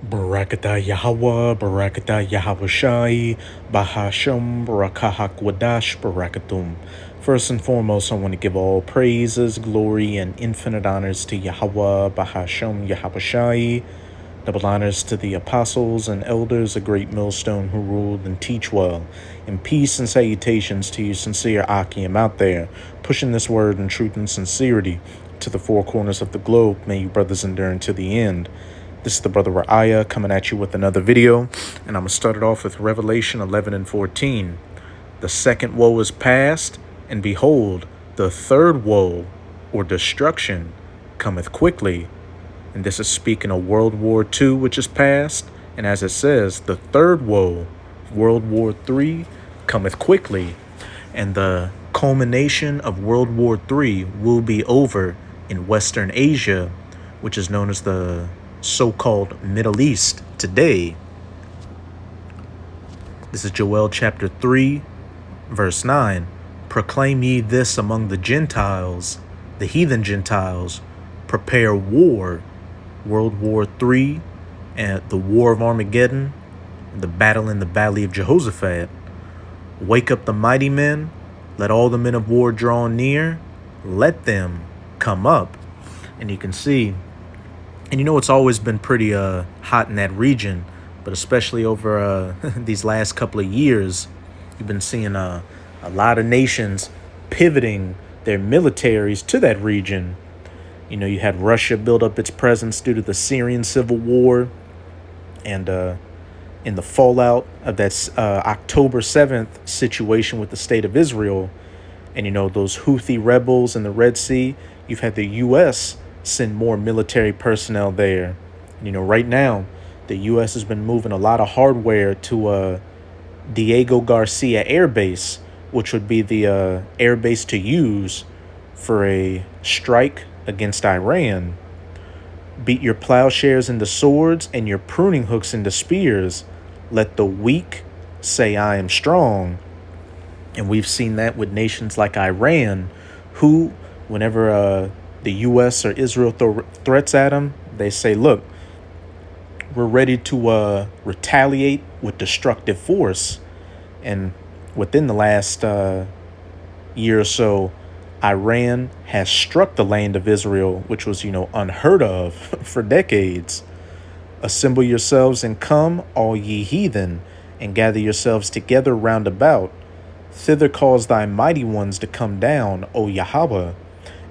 Barakatah Yahweh, Barakatah Yahweh Shai, Bahasham, Barakahak Barakatum. First and foremost, I want to give all praises, glory, and infinite honors to Yahweh, Bahasham, Yahweh Shai. Double honors to the apostles and elders, a great millstone who ruled and teach well. And peace and salutations to you sincere Akim out there, pushing this word in truth and sincerity to the four corners of the globe. May you brothers endure unto the end. This is the brother Ra'aya coming at you with another video, and I'm going to start it off with Revelation 11 and 14. The second woe is past, and behold, the third woe, or destruction, cometh quickly. And this is speaking of World War II, which is past, and as it says, the third woe, World War III, cometh quickly. And the culmination of World War III will be over in Western Asia, which is known as the so-called Middle East today. This is Joel chapter 3, verse 9. Proclaim ye this among the Gentiles, the heathen Gentiles. Prepare war, World War III, and the War of Armageddon, the battle in the Valley of Jehoshaphat. Wake up the mighty men, let all the men of war draw near, let them come up. And you can see, and you know it's always been pretty hot in that region, but especially over these last couple of years, you've been seeing a lot of nations pivoting their militaries to that region. You know, you had Russia build up its presence due to the Syrian civil war, and in the fallout of that October 7th situation with the state of Israel, and, you know, those Houthi rebels in the Red Sea, you've had the U.S. send more military personnel there. And, you know, right now, the U.S. has been moving a lot of hardware to Diego Garcia Air Base, which would be the air base to use for a strike against Iran. Beat your plowshares into swords and your pruning hooks into spears. Let the weak say, I am strong. And we've seen that with nations like Iran, who, whenever the U.S. or Israel throw threats at them, they say, look, we're ready to retaliate with destructive force. And within the last year or so, Iran has struck the land of Israel, which was, you know, unheard of for decades. Assemble yourselves and come, all ye heathen, and gather yourselves together round about. Thither cause thy mighty ones to come down, O Yahweh.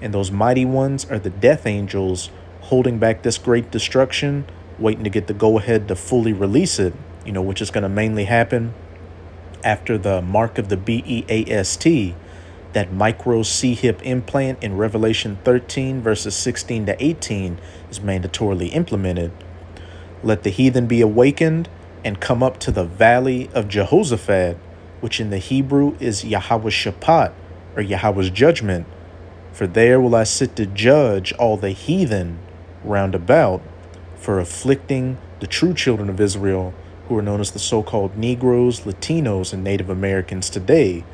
And those mighty ones are the death angels holding back this great destruction, waiting to get the go-ahead to fully release it, you know, which is going to mainly happen after the mark of the BEAST, that micro C-hip implant in Revelation 13, verses 16 to 18, is mandatorily implemented. Let the heathen be awakened and come up to the valley of Jehoshaphat, which in the Hebrew is Yahweh's Shaphat, or Yahweh's judgment. For there will I sit to judge all the heathen round about, for afflicting the true children of Israel, who are known as the so-called Negroes, Latinos, and Native Americans today.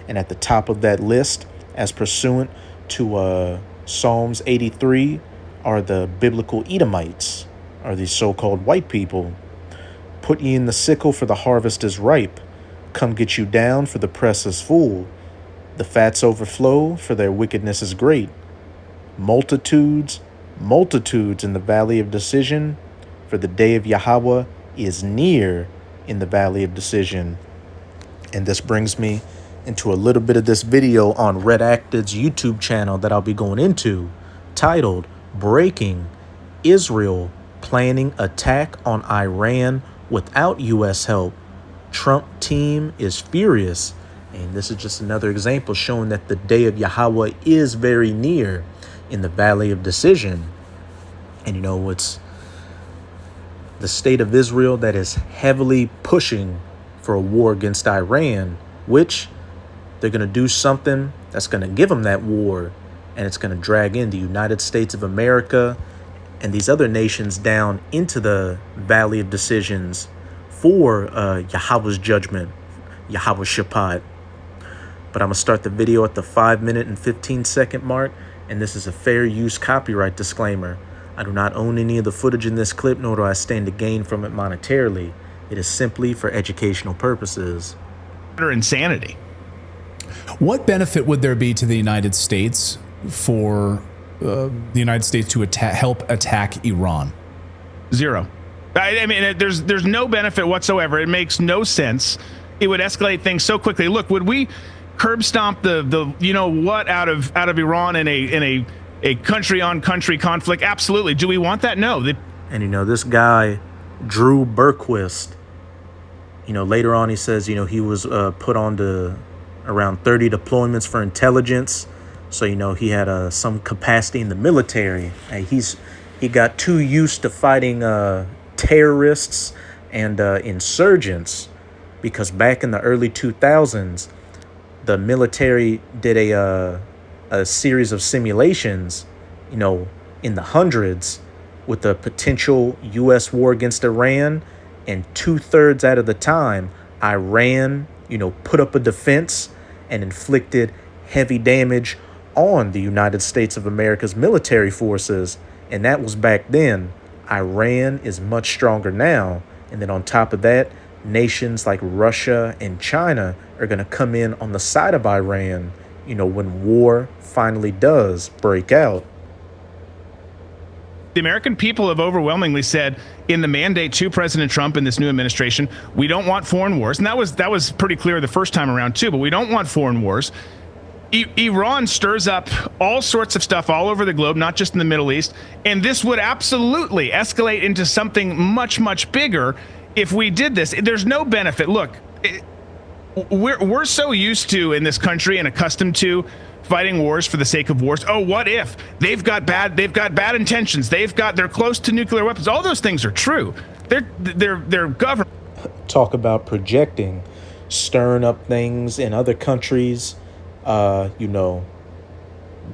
And at the top of that list, as pursuant to Psalms 83, are the biblical Edomites, are these so-called white people. Put ye in the sickle, for the harvest is ripe. Come get you down, for the press is full. The fats overflow, for their wickedness is great. Multitudes, multitudes in the valley of decision, for the day of Yahweh is near in the valley of decision. And this brings me into a little bit of this video on Red Acted's YouTube channel that I'll be going into, titled Breaking: Israel Planning Attack on Iran Without U.S. Help. Trump team is furious. And this is just another example showing that the day of Yahweh is very near in the valley of decision. And, you know, it's the state of Israel that is heavily pushing for a war against Iran, which they're going to do something that's going to give them that war, and it's going to drag in the United States of America and these other nations down into the valley of decisions for Yahweh's judgment, Yahweh's Shaphat. But I'm going to start the video at the 5 minute and 15 second mark, and this is a fair use copyright disclaimer. I do not own any of the footage in this clip, nor do I stand to gain from it monetarily. It is simply for educational purposes. Insanity. What benefit would there be to the United States for the United States to help attack Iran? Zero. I mean, there's no benefit whatsoever. It makes no sense. It would escalate things so quickly. Look, would we curb stomp the you know what out of Iran in a country on country conflict? Absolutely. Do we want that? No. And you know, this guy, Drew Berquist, you know, later on he says, you know, he was put on to around 30 deployments for intelligence. So, you know, he had some capacity in the military. He got too used to fighting terrorists and insurgents, because back in the early 2000s, the military did a series of simulations, you know, in the hundreds, with the potential U.S. war against Iran. And 2/3 out of the time, Iran, you know, put up a defense and inflicted heavy damage on the United States of America's military forces. And that was back then. Iran is much stronger now. And then on top of that, nations like Russia and China are going to come in on the side of Iran, you know, when war finally does break out. The American people have overwhelmingly said in the mandate to President Trump and this new administration, we don't want foreign wars. And that was pretty clear the first time around too, but we don't want foreign wars. Iran stirs up all sorts of stuff all over the globe, not just in the Middle East. And this would absolutely escalate into something much, much bigger if we did this. There's no benefit. Look, we're so used to in this country and accustomed to fighting wars for the sake of wars. Oh, what if they've got bad intentions? They're close to nuclear weapons. All those things are true. They're government. Talk about projecting, stirring up things in other countries, you know,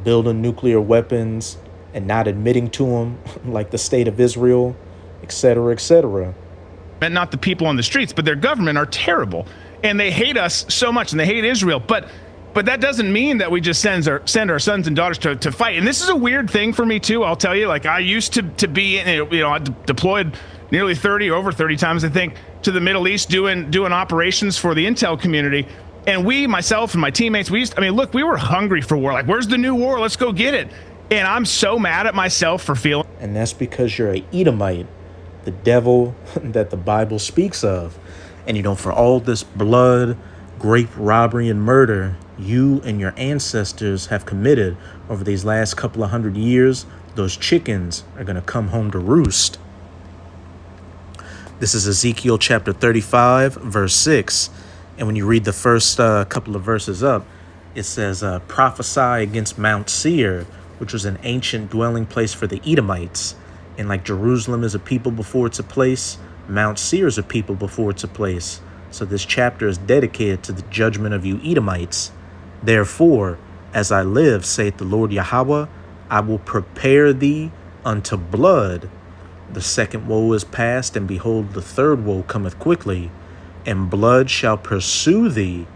building nuclear weapons and not admitting to them, like the state of Israel, et cetera, et cetera. And not the people on the streets, but their government are terrible. And they hate us so much, and they hate Israel. But that doesn't mean that we just send our sons and daughters to fight. And this is a weird thing for me too. I'll tell you, like, I used to be, I deployed nearly 30 times, I think, to the Middle East doing operations for the intel community. And myself and my teammates, we were hungry for war. Like, where's the new war? Let's go get it. And I'm so mad at myself for feeling. And that's because you're an Edomite, the devil that the Bible speaks of. And, you know, for all this blood, grape robbery, and murder you and your ancestors have committed over these last couple of 100 years, those chickens are going to come home to roost. This is Ezekiel chapter 35, verse 6. And when you read the first couple of verses up, it says, prophesy against Mount Seir, which was an ancient dwelling place for the Edomites. And like Jerusalem is a people before it's a place, Mount Seir is a people before it's a place. So this chapter is dedicated to the judgment of you Edomites. Therefore, as I live, saith the Lord Yahweh, I will prepare thee unto blood. The second woe is past, and behold, the third woe cometh quickly. And blood shall pursue thee.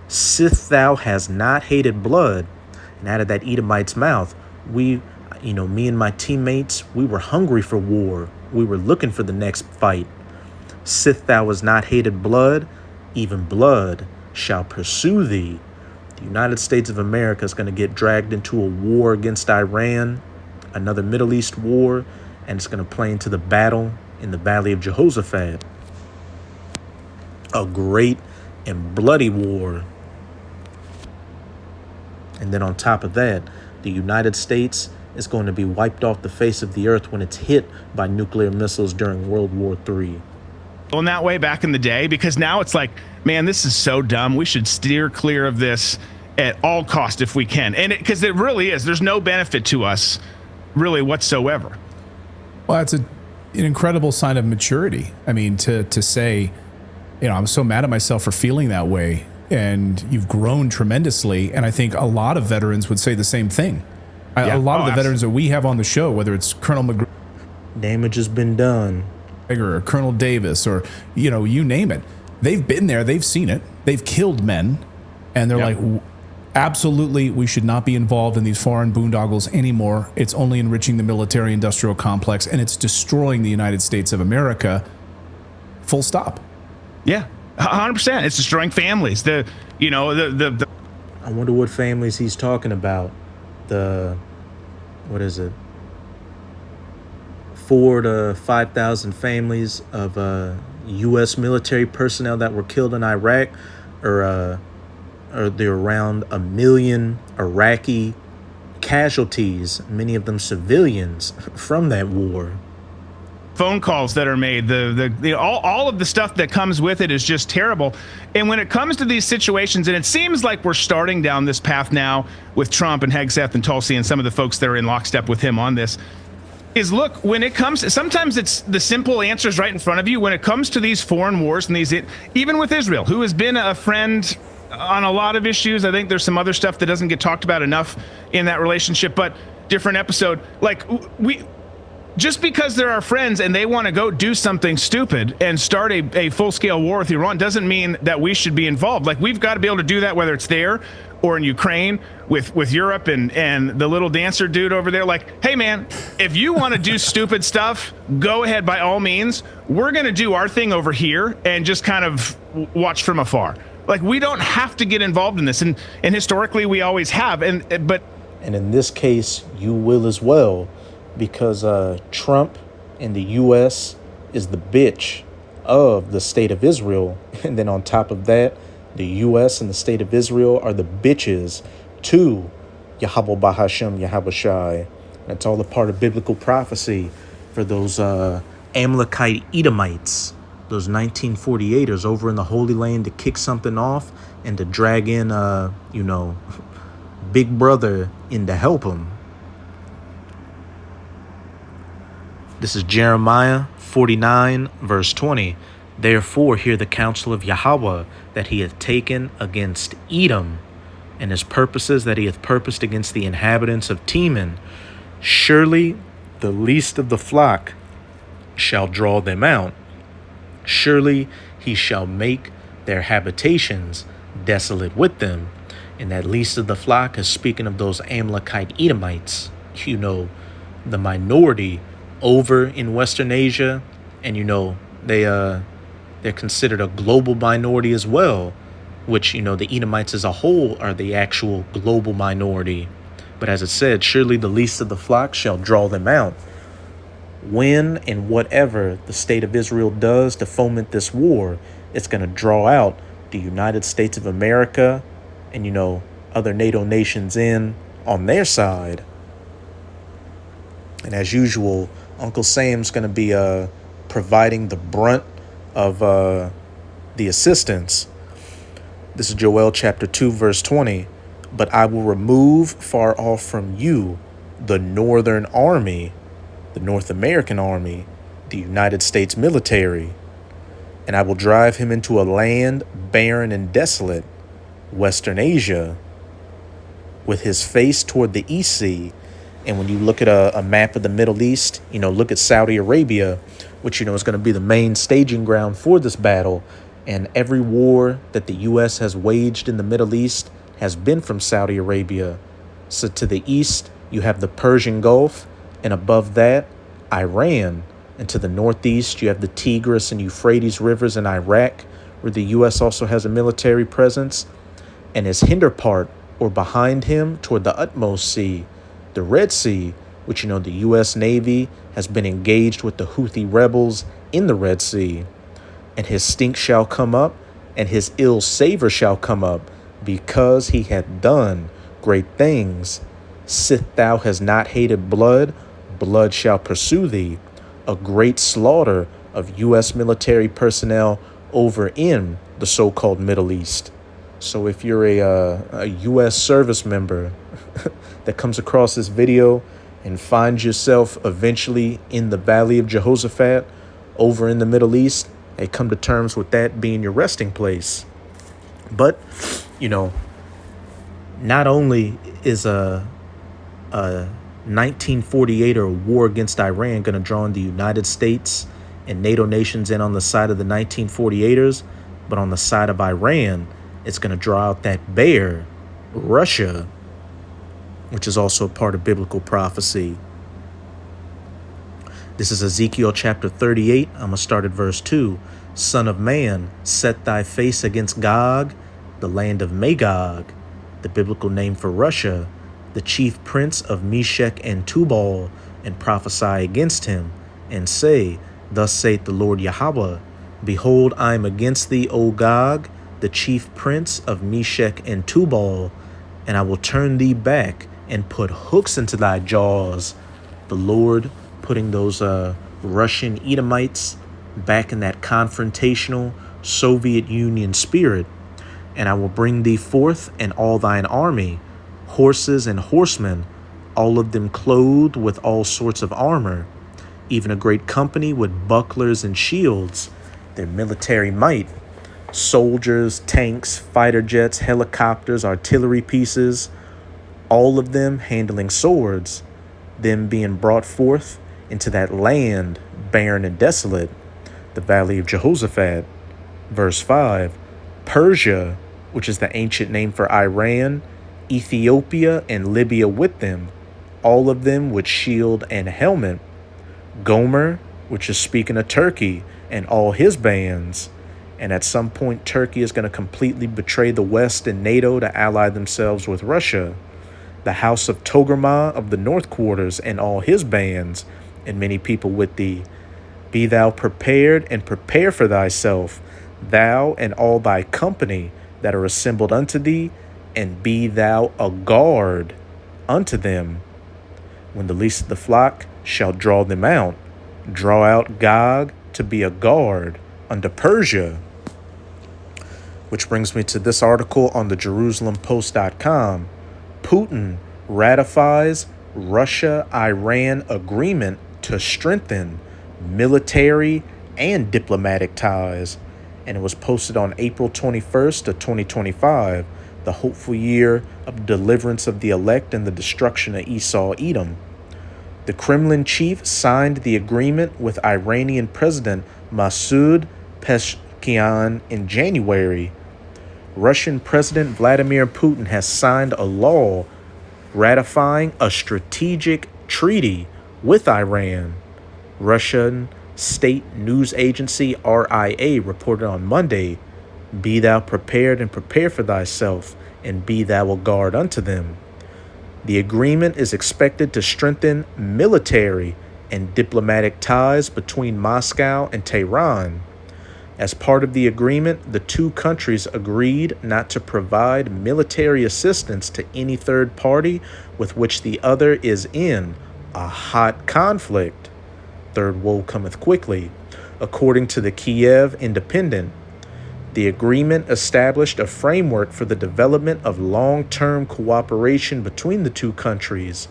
Sith thou hast not hated blood. And out of that Edomite's mouth, me and my teammates, we were hungry for war. We were looking for the next fight. Sith thou hast not hated blood, even blood shall pursue thee. The United States of America is going to get dragged into a war against Iran, another Middle East war, and it's going to play into the battle in the Valley of Jehoshaphat. A great and bloody war. And then on top of that, the United States is going to be wiped off the face of the earth when it's hit by nuclear missiles during World War III. In that way back in the day, because now it's like, man, this is so dumb. We should steer clear of this at all cost if we can. And because it really is, there's no benefit to us really whatsoever. Well, that's an incredible sign of maturity. I mean, to say, I'm so mad at myself for feeling that way, and you've grown tremendously. And I think a lot of veterans would say the same thing. A lot of the veterans that we have on the show, whether it's Colonel McGregor, damage has been done, or Colonel Davis, or, you name it. They've been there. They've seen it. They've killed men. And they're like, absolutely, we should not be involved in these foreign boondoggles anymore. It's only enriching the military-industrial complex, and it's destroying the United States of America. Full stop. Yeah, 100%. It's destroying families. The I wonder what families he's talking about. What is it? 4 to 5,000 families of U.S. military personnel that were killed in Iraq, or there around 1 million Iraqi casualties, many of them civilians, from that war. phone calls that are made, all of the stuff that comes with it is just terrible. And when it comes to these situations, and it seems like we're starting down this path now with Trump and Hegseth and Tulsi and some of the folks that are in lockstep with him on this, is look, when it comes, sometimes it's the simple answers right in front of you. When it comes to these foreign wars and even with Israel, who has been a friend on a lot of issues, I think there's some other stuff that doesn't get talked about enough in that relationship, but different episode. Like, just because they're our friends and they want to go do something stupid and start a full-scale war with Iran doesn't mean that we should be involved. Like, we've got to be able to do that, whether it's there or in Ukraine with Europe and the little dancer dude over there. Like, hey, man, if you want to do stupid stuff, go ahead by all means. We're going to do our thing over here and just kind of watch from afar. Like, we don't have to get involved in this. And historically, we always have. And in this case, you will as well. Because Trump in the U.S. is the bitch of the state of Israel. And then on top of that, the U.S. and the state of Israel are the bitches to Yahweh Bahashem, Yahweh Shai. That's all a part of biblical prophecy for those Amalekite Edomites, those 1948ers over in the Holy Land to kick something off and to drag in, Big Brother in to help them. This is Jeremiah 49, verse 20. Therefore, hear the counsel of Yahweh that he hath taken against Edom, and his purposes that he hath purposed against the inhabitants of Teman. Surely the least of the flock shall draw them out. Surely he shall make their habitations desolate with them. And that least of the flock is speaking of those Amalekite Edomites, the minority over in Western Asia, and they're considered a global minority as well, which the Edomites as a whole are the actual global minority. But as it said, surely the least of the flock shall draw them out. When and whatever the state of Israel does to foment this war, it's going to draw out the United States of America and other NATO nations in on their side. And as usual, Uncle Sam's going to be providing the brunt of the assistance. This is Joel chapter 2, verse 20. But I will remove far off from you the northern army, the North American army, the United States military. And I will drive him into a land barren and desolate, Western Asia, with his face toward the East Sea. And when you look at a map of the Middle East, look at Saudi Arabia, which, is going to be the main staging ground for this battle. And every war that the U.S. has waged in the Middle East has been from Saudi Arabia. So to the east, you have the Persian Gulf, and above that, Iran. And to the northeast, you have the Tigris and Euphrates rivers in Iraq, where the U.S. also has a military presence. And his hinder part, or behind him, toward the utmost sea, the Red Sea, which the U.S. Navy has been engaged with the Houthi rebels in the Red Sea. And his stink shall come up, and his ill savor shall come up, because he hath done great things. Sith thou hast not hated blood, blood shall pursue thee. A great slaughter of U.S. military personnel over in the so-called Middle East. So if you're a U.S. service member that comes across this video and finds yourself eventually in the Valley of Jehoshaphat over in the Middle East, hey, come to terms with that being your resting place. But, not only is a 1948 or a war against Iran going to draw in the United States and NATO nations in on the side of the 1948ers, but on the side of Iran, it's going to draw out that bear Russia, which is also a part of biblical prophecy. This is Ezekiel chapter 38. I'm going to start at verse 2. Son of man, set thy face against Gog, the land of Magog, the biblical name for Russia, the chief prince of Meshech and Tubal, and prophesy against him, and say, Thus saith the Lord Yahweh, Behold, I am against thee, O Gog, the chief prince of Meshech and Tubal, and I will turn thee back and put hooks into thy jaws. The Lord putting those Russian Edomites back in that confrontational Soviet Union spirit. And I will bring thee forth and all thine army, horses and horsemen, all of them clothed with all sorts of armor, even a great company with bucklers and shields, their military might, soldiers, tanks, fighter jets, helicopters, artillery pieces, all of them handling swords, them being brought forth into that land, barren and desolate, the valley of Jehoshaphat. Verse 5, Persia, which is the ancient name for Iran, Ethiopia, and Libya with them, all of them with shield and helmet. Gomer, which is speaking of Turkey, and all his bands. And at some point, Turkey is going to completely betray the West and NATO to ally themselves with Russia. The house of Togarmah of the north quarters and all his bands, and many people with thee. Be thou prepared and prepare for thyself, thou and all thy company that are assembled unto thee, and be thou a guard unto them. When the least of the flock shall draw them out, draw out Gog to be a guard unto Persia. Which brings me to this article on the JerusalemPost.com. Putin ratifies Russia-Iran agreement to strengthen military and diplomatic ties. And it was posted on April 21st of 2025, the hopeful year of deliverance of the elect and the destruction of Esau Edom. The Kremlin chief signed the agreement with Iranian President Masoud Pezeshkian in January. Russian President Vladimir Putin has signed a law ratifying a strategic treaty with Iran. Russian state news agency RIA reported on Monday, Be thou prepared and prepare for thyself, and be thou a guard unto them. The agreement is expected to strengthen military and diplomatic ties between Moscow and Tehran. As part of the agreement, the two countries agreed not to provide military assistance to any third party with which the other is in a hot conflict. Third woe cometh quickly. According to the Kiev Independent, the agreement established a framework for the development of long-term cooperation between the two countries.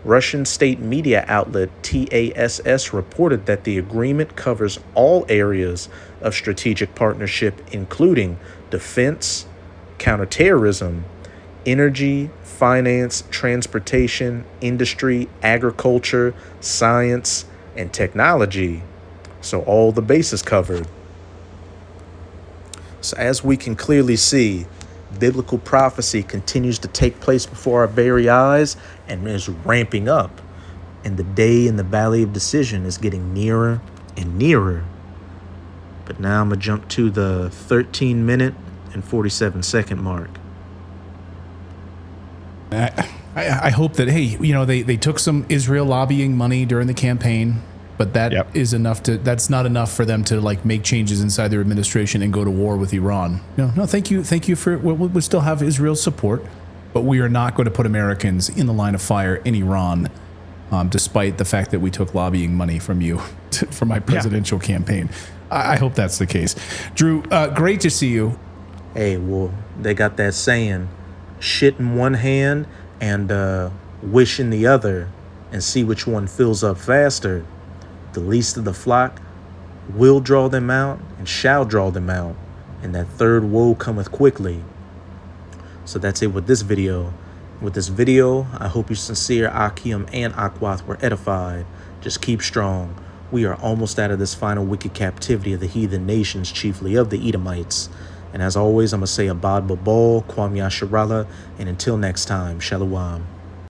Russian state media outlet TASS reported that the agreement covers all areas of strategic partnership, including defense, counterterrorism, energy, finance, transportation, industry, agriculture, science, and technology. So all the bases covered. So as we can clearly see, biblical prophecy continues to take place before our very eyes and is ramping up. And the day in the valley of decision is getting nearer and nearer. But now I'm going to jump to the 13-minute and 47-second mark. I hope that, hey, they took some Israel lobbying money during the campaign, but that is enough that's not enough for them to make changes inside their administration and go to war with Iran. No, thank you for, we still have Israel's support, but we are not going to put Americans in the line of fire in Iran, despite the fact that we took lobbying money from you for my presidential campaign. I hope that's the case. Drew, great to see you. Hey, well, they got that saying, shit in one hand and wish in the other, and see which one fills up faster. The least of the flock will draw them out and shall draw them out, and that third woe cometh quickly. So that's it with this video. With this video, I hope you sincere Akim and Akwath were edified. Just keep strong. We are almost out of this final wicked captivity of the heathen nations, chiefly of the Edomites. And as always, I'm going to say Abad Babal, Kwam Yasharala, and until next time, Shalom.